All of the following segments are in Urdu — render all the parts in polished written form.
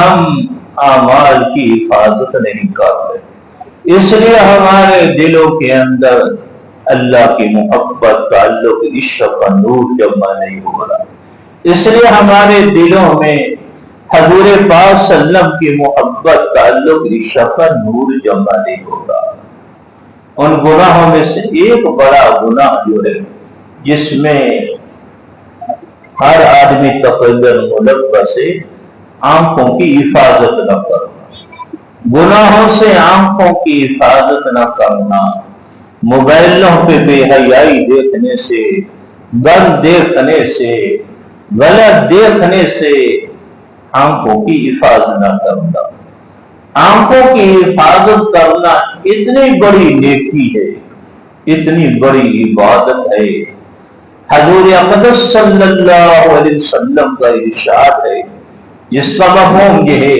ہم اعمال کی حفاظت نہیں کرتے، اس لیے ہمارے دلوں کے اندر اللہ کی محبت، تعلق، عشق کا نور جمع نہیں ہو رہا، اس لیے ہمارے دلوں میں حضور پاک صلی اللہ علیہ وسلم کی محبت، تعلق، عشق کا نور جمع نہیں ہوگا۔ ان گناہوں میں سے ایک بڑا گناہ جو ہے جس میں ہر آدمی تقریباً ملوث ہے، آنکھوں کی حفاظت نہ کرنا، گناہوں سے آنکھوں کی حفاظت نہ کرنا، موبائلوں پہ بے حیائی دیکھنے سے، گند دیکھنے سے، غلط دیکھنے سے آنکھوں کی حفاظت نہ کرنا۔ آنکھوں کی حفاظت کرنا اتنی بڑی نیکی ہے، اتنی بڑی عبادت ہے۔ حضور اقدس صلی اللہ علیہ وسلم کا ارشاد ہے جس کا مفہوم یہ ہے،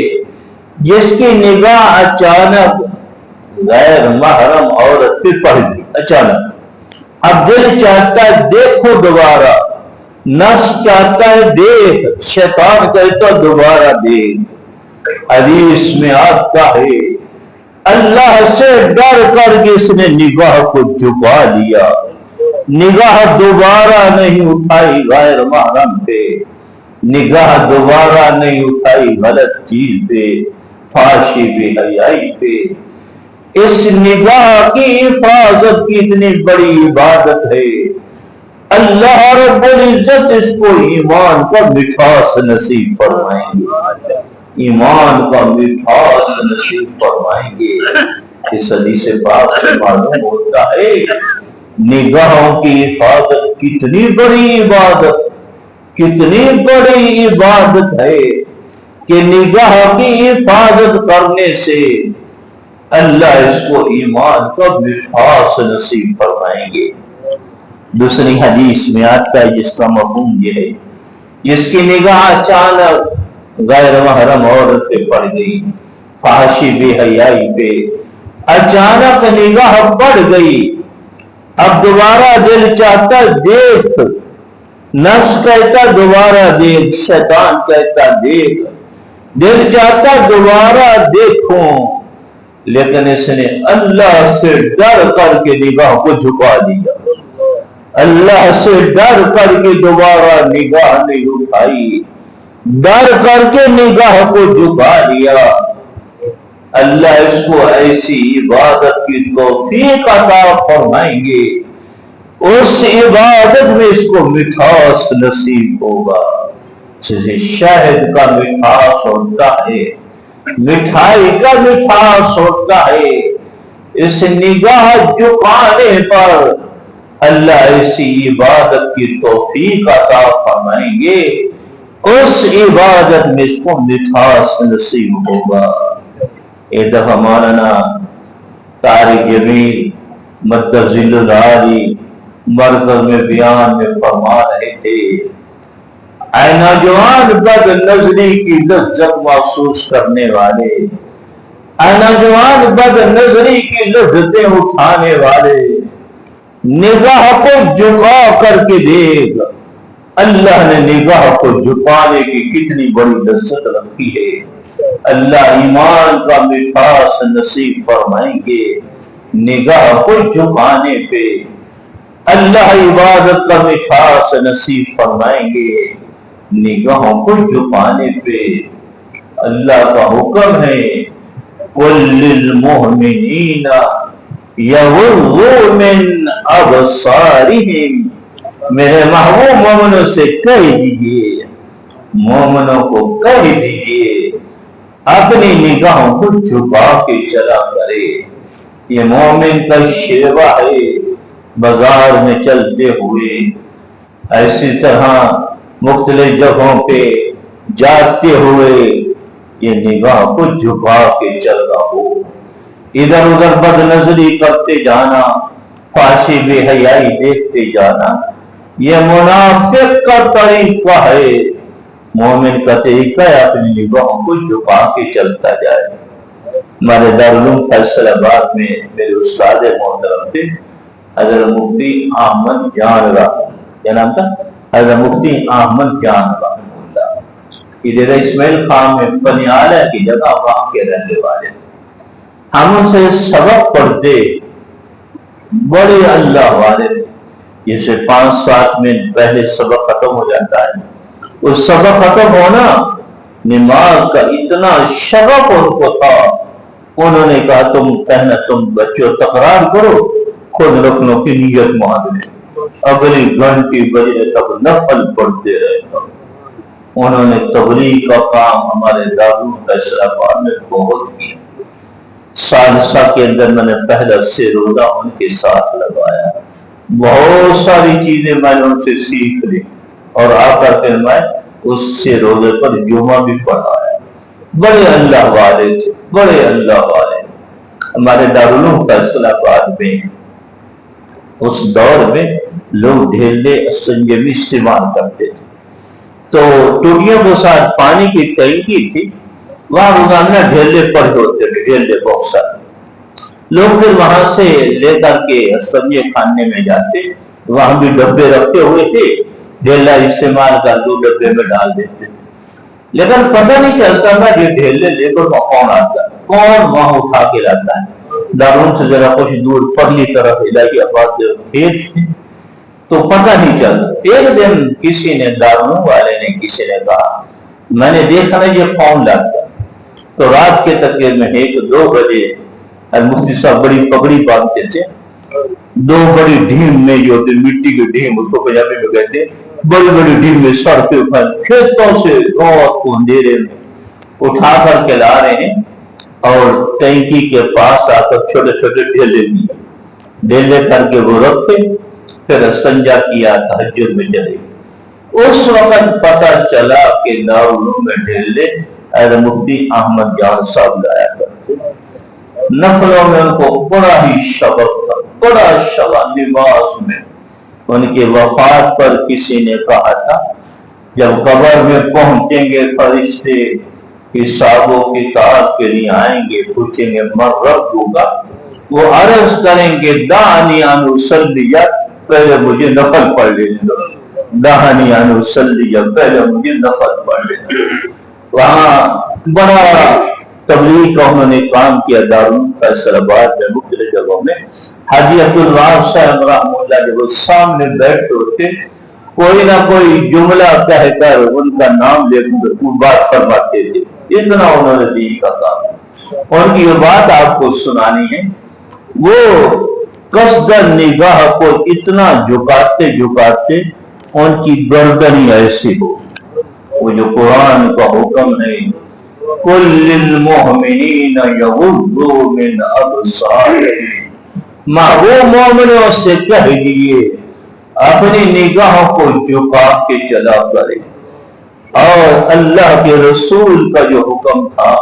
جس کی نگاہ اچانک غیر محرم عورت پہ پڑ گئی، اچانک، اب دل چاہتا ہے دیکھو دوبارہ، نفس چاہتا ہے دیکھ، شیطان کہتا دوبارہ دیکھ۔ حدیث میں آتا ہے اللہ سے ڈر کر کے اس نے نگاہ کو جھکا لیا، نگاہ دوبارہ نہیں اٹھائی غیر محرم پہ، نگاہ دوبارہ نہیں اٹھائی غلط چیز پہ، فحاشی بے حیائی پہ۔ اس نگاہ کی حفاظت کی اتنی بڑی عبادت ہے، اللہ رب العزت اس کو ایمان کا مٹھاس نصیب فرمائیں گے، ایمان کا مٹھاس نصیب فرمائیں گے۔ اس حدیث پاک سے معلوم ہوتا ہے نگاہوں کی حفاظت کتنی بڑی عبادت، کتنی بڑی عبادت ہے کہ نگاہ کی حفاظت کرنے سے اللہ اس کو ایمان کا مٹھاس نصیب فرمائیں گے۔ دوسری حدیث میں آتا ہے جس کا مفہوم یہ ہے، جس کی نگاہ اچانک غیر محرم عورت پہ پڑ گئی، فحاشی بے حیائی پہ اچانک نگاہ پڑ گئی، اب دوبارہ دل چاہتا دیکھ، نفس کہتا دوبارہ دیکھ، شیطان کہتا دیکھ، دل چاہتا دوبارہ دیکھوں، لیکن اس نے اللہ سے ڈر کر کے نگاہ کو جھکا دیا، اللہ سے ڈر کر کے دوبارہ نگاہ نہیں اٹھائی، ڈر کر کے نگاہ کو جھکا دیا۔ اللہ اس کو ایسی عبادت کی توفیق عطا فرمائیں گے، اس عبادت میں اس کو مٹھاس نصیب ہوگا، جیسے شہد کا مٹھاس ہوتا ہے، مٹھائی کا مٹھاس ہوتا ہے، اس نگاہ جھکانے پر اللہ ایسی عبادت کی توفیق عطا فرمائیں گے، اس عبادت میں اس کو مٹھاس نصیب ہوگا۔ ایک دفعہ مولانا طارق جمیل مدظل العالی مرکز میں بیان میں فرما رہے تھے، اے نوجوان بد نظری کی لذت محسوس کرنے والے، اے نوجوان بد نظری کی لذتیں اٹھانے والے، نگاہ کو جھکا کر کے دیکھ، اللہ نے نگاہ کو جھکانے کی کتنی بڑی لذت رکھی ہے۔ اللہ ایمان کا مٹھاس نصیب فرمائیں گے نگاہ کو جھکانے پہ، اللہ عبادت کا مٹھاس نصیب فرمائیں گے نگاہوں کو جھکانے پہ۔ اللہ کا حکم ہے قُل لِّلْمُؤْمِنِينَ يَغُضُّوا مِنْ أَبْصَارِهِمْ، میرے محبوب مومنوں سے کہہ دیجئے، مومنوں کو کہہ دیجئے اپنی نگاہوں کو جھکا کے چلا کرے۔ یہ مومن کا شیوا ہے، بازار میں چلتے ہوئے ایسی طرح مختلف جگہوں پہ جاتے ہوئے یہ نگاہ کو جھکا کے چل رہا ہو، ادھر ادھر بد نظری کرتے جانا، فحاشی بے حیائی دیکھتے جانا، یہ منافق کا طریقہ ہے۔ مومن کا طریقہ ہے اپنی نگاہوں کو جھکا کے چلتا جائے۔ ہمارے دارالعلوم فیصل آباد میں میرے استاد محترم تھے حضرت مفتی احمد جان رحمہ، کیا نام تھا؟ حضرت مفتی احمد جان رحمہ اللہ۔ ادھر اسماعیل خان میں پنیالہ کی جگہ وہاں کے رہنے والے، ہم ان سے سبق پڑھتے، بڑے اللہ والے، جیسے 5-7 منٹ پہلے سبق ختم ہو جاتا ہے، اس سبق ختم ہونا نماز کا اتنا شغف ان کو تھا، انہوں نے کہا تم بچوں تکرار کرو، خود رکھنوں کی نیت مان لیں، اگلی گھنٹی بجے تک نفل پڑھتے رہے۔ انہوں نے تبلیغ کا کام ہمارے دارالعلوم فیصل آباد میں بہت کیا۔ ثالثہ کے اندر میں نے پہلا سے روزہ ان کے ساتھ لگایا، بہت ساری چیزیں میں نے ان سے سیکھ لی، اور آ کر پھر میں اس سے روزے پر جمعہ بھی پڑھایا۔ بڑے اللہ والے تھے، بڑے اللہ والے۔ ہمارے دارالعلوم فیصل آباد میں اس دور میں لوگ ڈھیلے استنجے بھی استعمال کرتے تھے، تو ٹوٹیوں کے ساتھ پانی کی ٹینکی تھی، وہاں روزانہ ڈھیلے پڑے ہوتے تھے، ڈھیلے بہت سارے لوگ پھر وہاں سے لے کر کے استنجے خانے میں جاتے، وہاں بھی ڈبے رکھے ہوئے تھے، ڈھیلا استعمال کر دو ڈبے میں ڈال دیتے، لیکن پتہ نہیں چلتا تھا یہ ڈھیلے لے کر کون آتا ہے، کون وہاں اٹھا کے لاتا ہے۔ دارالعلوم سے ذرا کچھ دور پرلی طرف الہی آباد کھیت تھے، تو پتہ نہیں چلتا۔ ایک دن کسی نے، دارالعلوم والے نے، کسی نے کہا میں نے دیکھا نا یہ کون لاتا ہے، تو رات کے تقریر میں 1-2 بجے مفتی صاحب بڑی پگڑی باندھتے تھے، 2 بڑی ڈھیم میں جو ہوتی مٹی کی ڈھیم، اس کو پنجابی میں کہتے ہیں، بڑی بڑی ڈھیم میں سر کے اوپر کھیتوں سے رات کو اندھیرے میں اٹھا کر کے لا رہے ہیں، اور ٹینکی کے پاس آ کر چھوٹے چھوٹے ڈھیلے کر کے وہ رکھے، پھر استنجا کیا، تہجد میں چلے۔ اس وقت پتہ چلا کہ دارالعلوم میں ڈھیلے مفتی احمد جان صاحب لایا کرتے، نفلوں میں ان کو بڑا ہی شغف تھا، بڑا شغف نماز میں۔ ان کی وفات پر کسی نے کہا تھا جب قبر میں پہنچیں گے فرشتے حساب و کتاب کے لیے آئیں گے، پوچھیں گے من ربک، وہ عرض کریں گے دعنی ان اصلی، پہلے مجھے نفل پڑھ لینے دو، دعنی ان اصلی، پہلے مجھے نفل پڑھ لینے دو۔ وہاں بڑا تبلیغ کا انہوں نے کام کیا، دارالعلوم فیصل آباد میں مختلف جگہوں میں۔ حاجی عبدالوہاب صاحب رحمہ اللہ جب وہ سامنے بیٹھتے ہوتے، کوئی نہ کوئی جملہ کہہ کر ان کا نام لے کر وہ بات فرماتے تھے، اتنا انہوں نے دین کا کام۔ ان کی یہ بات آپ کو سنانی ہے، وہ قصدن نگاہ کو اتنا جھکاتے جھکاتے ان کی گردن ایسی ہو، وہ جو قرآن کا حکم ہے قل للمؤمنین یغضوا من ابصارہم، محبوب مومنوں سے کہہ دیے اپنی نگاہوں کو جھکا کے چلا کرے۔ اور اللہ کے رسول کا جو حکم تھا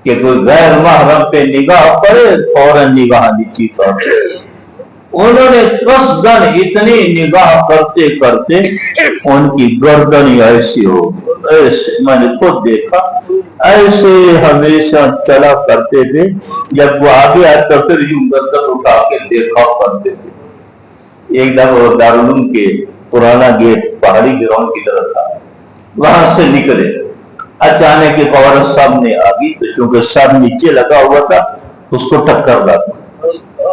کہ کوئی غیر محرم پہ نگاہ کرے فوراً نگاہ نیچی کر دے، انہوں نے قصدن اتنی نگاہ کرتے کرتے ان کی گردن ایسی ہو، ایسے میں نے خود دیکھا، ایسے ہمیشہ چلا کرتے تھے، جب وہ آگے آتا پھر یوں گردن اٹھا کے دیکھا کرتے تھے۔ ایک دفعہ دارالعلوم کے پرانا گیٹ پہاڑی گراؤنڈ کی طرف تھا، وہاں سے نکلے، اچانک ایک عورت سامنے آ گئی، تو چونکہ سر نیچے لگا ہوا تھا اس کو ٹکر لگا۔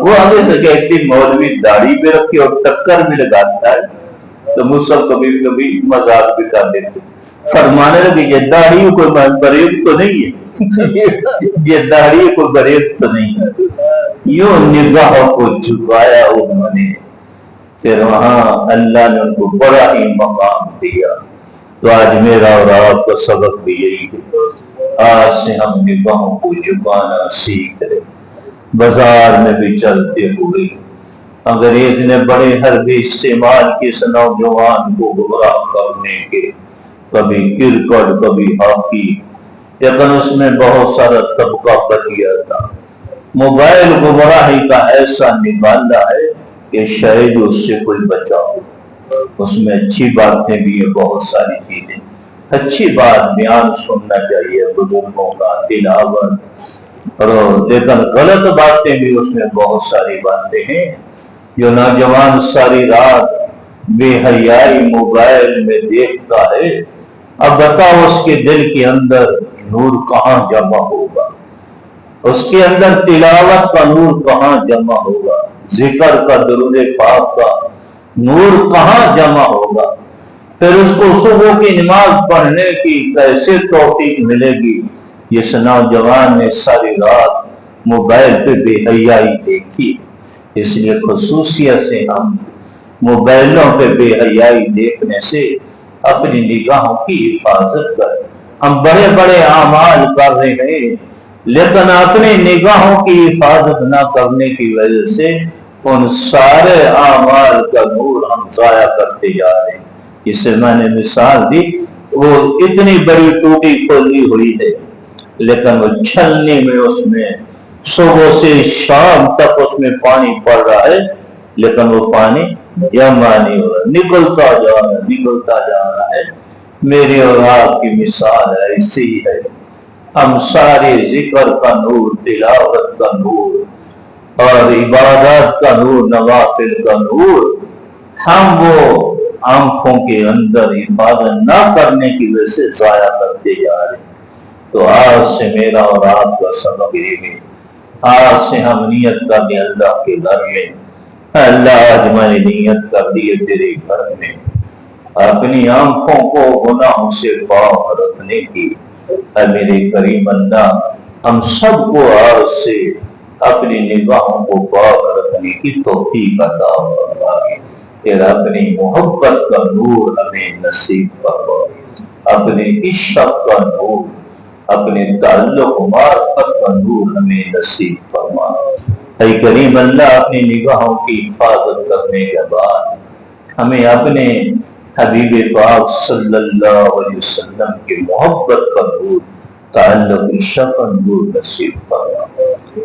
وہ آگے سے کہتی مولوی داڑھی پہ رکھی اور ٹکر بھی لگاتا ہے، تو مجھ سب کبھی کبھی مذاق بھی کر دیتے، فرمانے لگے یہ داڑھی کوئی بریب تو نہیں ہے، یہ داڑھی کوئی بریب تو نہیں ہے۔ یوں نگاہ کو جھکایا انہوں نے، پھر وہاں اللہ نے ان کو بڑا ہی مقام دیا۔ تو آج میرا اور آپ کا سبق بھی یہی ہے، آج سے ہم نگاہوں کو جھکانا سیکھ لیں۔ بازار میں بھی چلتے ہوئے انگریز نے بڑے حربے استعمال کے اس نوجوان کو گمراہ کرنے کے، کبھی کرکٹ کبھی ہاکی، لیکن اس میں بہت سارا طبقہ بچ گیا تھا۔ موبائل گمراہی کا ایسا نکالا ہے کہ شاید اس سے کوئی بچاؤ، اس میں اچھی باتیں بھی ہیں، بہت ساری چیزیں اچھی بات بیان سننا چاہیے بزرگوں کا، تلاوت، اور لیکن غلط باتیں بھی اس میں بہت ساری باتیں ہیں۔ جو نوجوان ساری رات بے حیائی موبائل میں دیکھتا ہے، اب بتاؤ اس کے دل کے اندر نور کہاں جمع ہوگا؟ اس کے اندر تلاوت کا نور کہاں جمع ہوگا؟ ذکر کا، درود پاک کا نور کہاں جمع ہوگا؟ پھر اس کو صبح کی نماز پڑھنے کی کیسے توفیق ملے گی؟ جس نوجوان نے ساری رات موبائل پہ بے حیائی دیکھی. اس لیے خصوصیت سے ہم موبائلوں پہ بے حیائی دیکھنے سے اپنی نگاہوں کی حفاظت کریں. ہم بڑے بڑے اعمال کر رہے ہیں لیکن اپنی نگاہوں کی حفاظت نہ کرنے کی وجہ سے ان سارے اعمال کا نور ہم ضائع کرتے جا رہے ہیں. جس سے میں نے مثال دی، وہ اتنی بڑی ٹوٹی کھولی ہوئی ہے لیکن وہ چھلنی میں اس میں صبح سے شام تک اس میں پانی پڑ رہا ہے لیکن وہ پانی جمع نہیں ہو رہا، نکلتا جا رہا ہے. میری اور آپ کی مثال ایسی ہی ہے. ہم سارے ذکر کا نور، تلاوت کا نور اور عبادات کا نور، نوافل کا نور ہم وہ آنکھوں کے اندر حفاظت نہ کرنے کی وجہ سے ضائع کرتے جا رہے ہیں. تو آج سے میرا اور آپ کا سبق یہ ہے، آج سے ہم نیت کر دیں اللہ کے گھر میں، اللہ آج میں نے نیت کر دی ہے تیرے گھر میں اپنی آنکھوں کو گناہوں سے پاک رکھنے کی. اے میرے کریم اللہ، ہم سب کو آج سے اپنی نگاہوں کو پاک رکھنے کی توفیق عطا فرما. تیرا اپنی محبت کا نور ہمیں نصیب فرما، اپنے عشق کا نور، اپنے تعلق معرفت کا نور ہمیں نصیب فرما. اے کریم اللہ، اپنی نگاہوں کی حفاظت کرنے کے بعد ہمیں اپنے حبیب پاک صلی اللہ علیہ وسلم کی محبت کا نور، تعلق عشق کا نور نصیب فرما.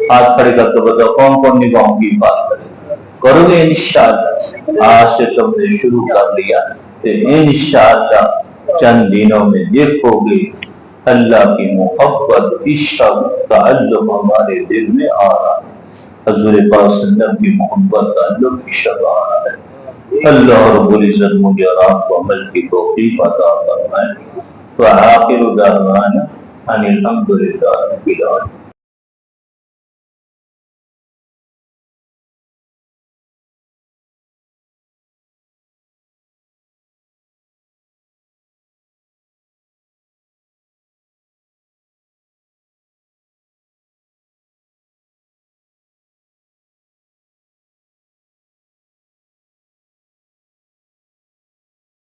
ہاتھ کھڑے کر کے بتاؤ کون کون نگاہوں کی حفاظت کرو گے؟ انشاءاللہ آج سے تم نے شروع کر لیا تو انشاءاللہ چند دنوں میں دیکھو گے اللہ کی محبت، عشق، تعلق ہمارے دل میں آ رہا ہے. حضور پاک صلی اللہ علیہ وسلم کی محبت، تعلق، عشق آ رہا ہے. اللہ رب العزت مجھے اور آپ کو عمل کی توفیق عطا فرمائے. وآخر دعوانا ان الحمد للہ رب العالمین.